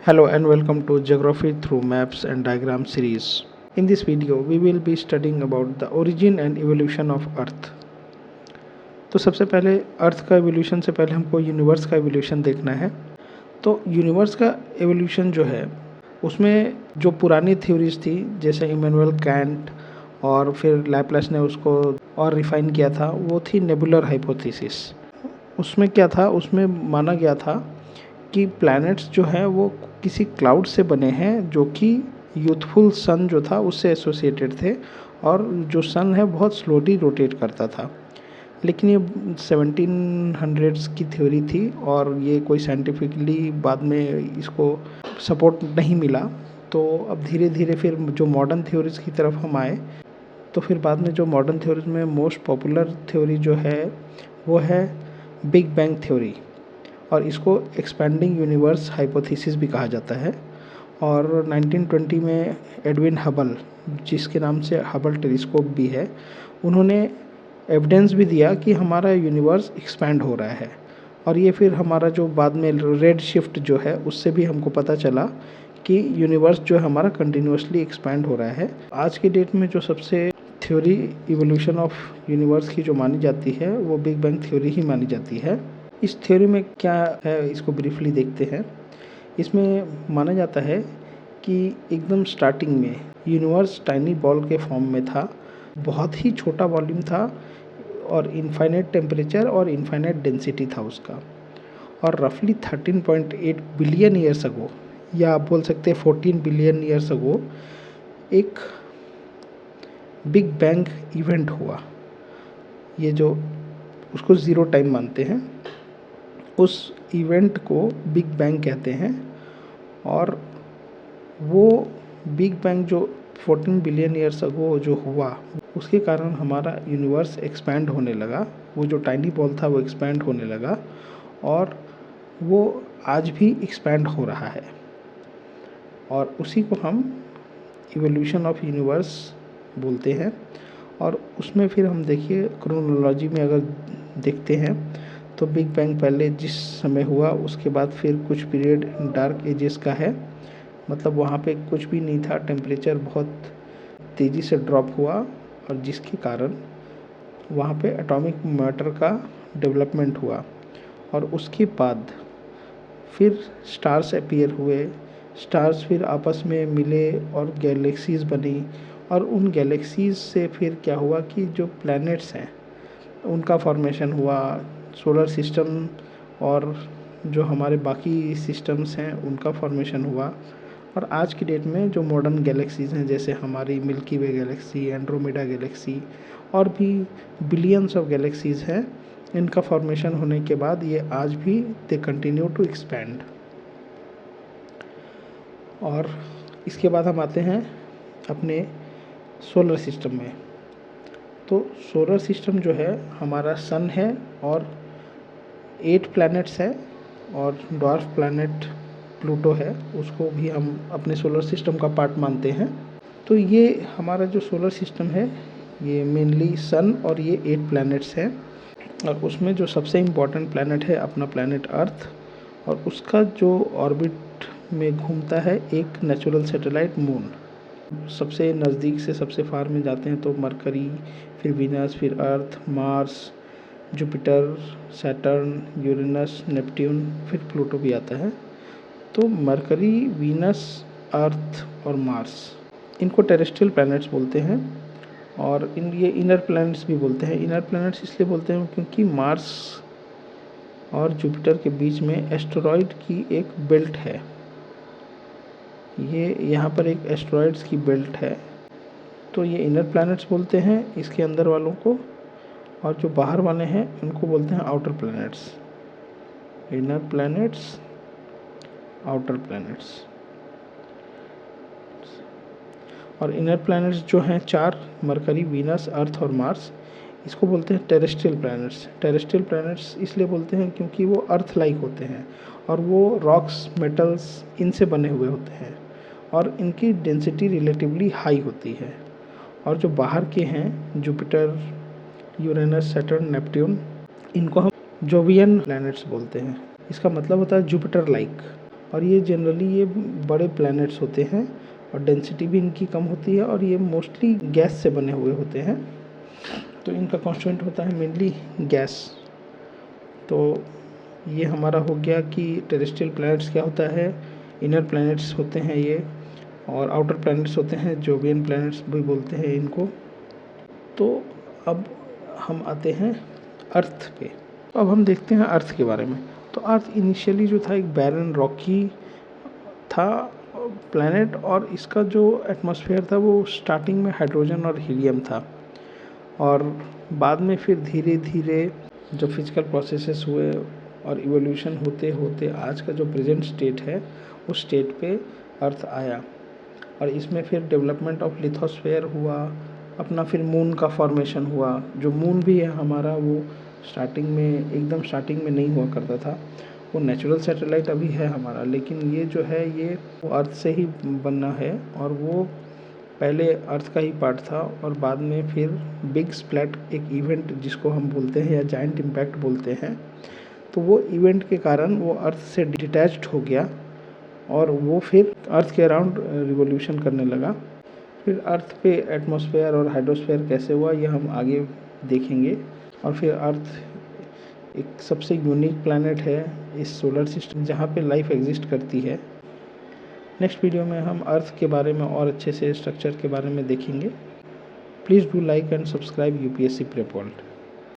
Hello and welcome to Geography through Maps and Diagram series. In this video, we will be studying about the origin and evolution of Earth. तो सबसे पहले अर्थ का evolution से पहले हमको universe का evolution देखना है। तो यूनिवर्स का एवोल्यूशन जो है उसमें जो पुरानी थ्योरीज थी जैसे इमैनुअल कैंट और फिर लैपलास ने उसको और रिफाइन किया था, वो थी नेबुलर हाइपोथेसिस। उसमें क्या था, उसमें माना गया था कि प्लैनेट्स जो हैं वो किसी क्लाउड से बने हैं जो कि यूथफुल सन जो था उससे एसोसिएटेड थे, और जो सन है बहुत स्लोली रोटेट करता था। लेकिन ये 1700s की थ्योरी थी और ये कोई साइंटिफिकली बाद में इसको सपोर्ट नहीं मिला। तो अब धीरे धीरे फिर जो मॉडर्न थ्योरीज़ की तरफ हम आए, तो फिर बाद में जो मॉडर्न थ्योरीज़ में मोस्ट पॉपुलर थ्योरी जो है वो है बिग बैंग थ्योरी, और इसको एक्सपेंडिंग यूनिवर्स हाइपोथेसिस भी कहा जाता है। और 1920 में एडविन हबल, जिसके नाम से हबल टेलीस्कोप भी है, उन्होंने एविडेंस भी दिया कि हमारा यूनिवर्स एक्सपैंड हो रहा है। और ये फिर हमारा जो बाद में रेड शिफ्ट जो है उससे भी हमको पता चला कि यूनिवर्स जो है हमारा कंटिन्यूसली एक्सपैंड हो रहा है। आज के डेट में जो सबसे थ्योरी इवोल्यूशन ऑफ यूनिवर्स की जो मानी जाती है वो बिग बैंग थ्योरी ही मानी जाती है। इस थ्योरी में क्या है इसको ब्रीफली देखते हैं। इसमें माना जाता है कि एकदम स्टार्टिंग में यूनिवर्स टाइनी बॉल के फॉर्म में था, बहुत ही छोटा वॉल्यूम था और इनफाइनाइट टेम्परेचर और इनफाइनाइट डेंसिटी था उसका। और रफली 13.8 बिलियन ईयर्स अगो, या आप बोल सकते हैं 14 बिलियन ईयर्स अगो, एक बिग बैंग इवेंट हुआ। ये जो उसको ज़ीरो टाइम मानते हैं, उस इवेंट को बिग बैंग कहते हैं। और वो बिग बैंग जो 14 बिलियन ईयर्स अगो जो हुआ, उसके कारण हमारा यूनिवर्स एक्सपैंड होने लगा। वो जो टाइनी बॉल था वो एक्सपैंड होने लगा और वो आज भी एक्सपैंड हो रहा है। और उसी को हम इवोल्यूशन ऑफ यूनिवर्स बोलते हैं। और उसमें फिर हम देखिए क्रोनोलॉजी में अगर देखते हैं तो बिग बैंग पहले जिस समय हुआ उसके बाद फिर कुछ पीरियड डार्क एजेस का है, मतलब वहाँ पे कुछ भी नहीं था, टेम्परेचर बहुत तेज़ी से ड्रॉप हुआ और जिसके कारण वहाँ पे एटॉमिक मैटर का डेवलपमेंट हुआ। और उसके बाद फिर स्टार्स अपीयर हुए, स्टार्स फिर आपस में मिले और गैलेक्सीज़ बनी। और उन गैलेक्सीज़ से फिर क्या हुआ कि जो प्लैनेट्स हैं उनका फॉर्मेशन हुआ, सोलर सिस्टम और जो हमारे बाकी सिस्टम्स हैं उनका फॉर्मेशन हुआ। और आज की डेट में जो मॉडर्न गैलेक्सीज़ हैं जैसे हमारी मिल्की वे गैलेक्सी, एंड्रोमेडा गैलेक्सी और भी बिलियंस ऑफ गैलेक्सीज़ हैं, इनका फॉर्मेशन होने के बाद ये आज भी दे कंटिन्यू टू एक्सपैंड। और इसके बाद हम आते हैं अपने सोलर सिस्टम में। तो सोलर सिस्टम जो है हमारा सन है और 8 प्लैनेट्स है, और ड्वार्फ प्लैनेट प्लूटो है, उसको भी हम अपने सोलर सिस्टम का पार्ट मानते हैं। तो ये हमारा जो सोलर सिस्टम है ये मेनली सन और ये 8 प्लैनेट्स हैं। और उसमें जो सबसे इम्पॉर्टेंट प्लैनेट है अपना प्लैनेट अर्थ, और उसका जो ऑर्बिट में घूमता है एक नेचुरल सैटेलाइट मून। सबसे नज़दीक से सबसे फार में जाते हैं तो मरकरी, फिर वीनस, फिर Earth, Mars, Jupiter, Saturn, Uranus, Neptune, फिर प्लूटो भी आता है। तो मरकरी, वीनस, अर्थ और मार्स, इनको टेरेस्ट्रियल प्लैनेट्स बोलते हैं। और ये इनर प्लैनेट्स भी बोलते हैं। इनर प्लैनेट्स इसलिए बोलते हैं क्योंकि मार्स और जुपिटर के बीच में एस्टेरॉयड की एक बेल्ट है। ये यहाँ पर एक एस्टेरॉयड्स की बेल्ट है, तो ये इनर प्लैनेट्स बोलते हैं इसके अंदर वालों को। और जो बाहर वाले हैं उनको बोलते हैं outer planets. Inner planets, outer planets. और इनर प्लैनेट्स जो हैं 4, मरकरी, वीनस, अर्थ और मार्स, इसको बोलते हैं टेरेस्ट्रियल प्लैनेट्स। टेरेस्ट्रियल प्लैनेट्स इसलिए बोलते हैं क्योंकि वो अर्थ लाइक होते हैं और वो रॉक्स, मेटल्स इनसे बने हुए होते हैं और इनकी डेंसिटी रिलेटिवली हाई होती है। और जो बाहर के हैं जुपिटर, यूरेनस, सैटर्न, नेपट्यून, इनको हम जोवियन प्लैनेट्स बोलते हैं। इसका मतलब होता है जुपिटर लाइक। और ये जनरली ये बड़े प्लैनेट्स होते हैं और डेंसिटी भी इनकी कम होती है और ये मोस्टली गैस से बने हुए होते हैं। तो इनका कॉन्स्टिट्यूएंट होता है मेनली गैस। तो ये हमारा हो गया कि टेरेस्ट्रियल प्लैनेट्स क्या होता है, इनर प्लैनेट्स होते हैं ये, और आउटर प्लैनेट्स होते हैं, जोवियन प्लैनेट्स भी बोलते हैं इनको। तो अब हम आते हैं अर्थ पे। तो अब हम देखते हैं अर्थ के बारे में। तो अर्थ इनिशियली जो था एक बैरन रॉकी था प्लैनेट, और इसका जो एटमॉस्फेयर था वो स्टार्टिंग में हाइड्रोजन और हीलियम था, और बाद में फिर धीरे धीरे जो फिजिकल प्रोसेसेस हुए और इवोल्यूशन होते होते आज का जो प्रेजेंट स्टेट है उस स्टेट पे अर्थ आया। और इसमें फिर डेवलपमेंट ऑफ लिथोस्फेयर हुआ अपना, फिर मून का फॉर्मेशन हुआ। जो मून भी है हमारा वो स्टार्टिंग में एकदम स्टार्टिंग में नहीं हुआ करता था, वो नेचुरल सैटेलाइट अभी है हमारा, लेकिन ये जो है ये अर्थ से ही बना है, और वो पहले अर्थ का ही पार्ट था और बाद में फिर बिग स्प्लैट एक इवेंट जिसको हम बोलते हैं या जाइंट इम्पैक्ट बोलते हैं, तो वो इवेंट के कारण वो अर्थ से डिटैच्ड हो गया और वो फिर अर्थ के अराउंड रिवोल्यूशन करने लगा। फिर अर्थ पे एटमॉस्फेयर और हाइड्रोस्फेयर कैसे हुआ ये हम आगे देखेंगे। और फिर अर्थ एक सबसे यूनिक प्लैनेट है इस सोलर सिस्टम जहाँ पे लाइफ एग्जिस्ट करती है। नेक्स्ट वीडियो में हम अर्थ के बारे में और अच्छे से स्ट्रक्चर के बारे में देखेंगे। Please do like and subscribe UPSC prep world.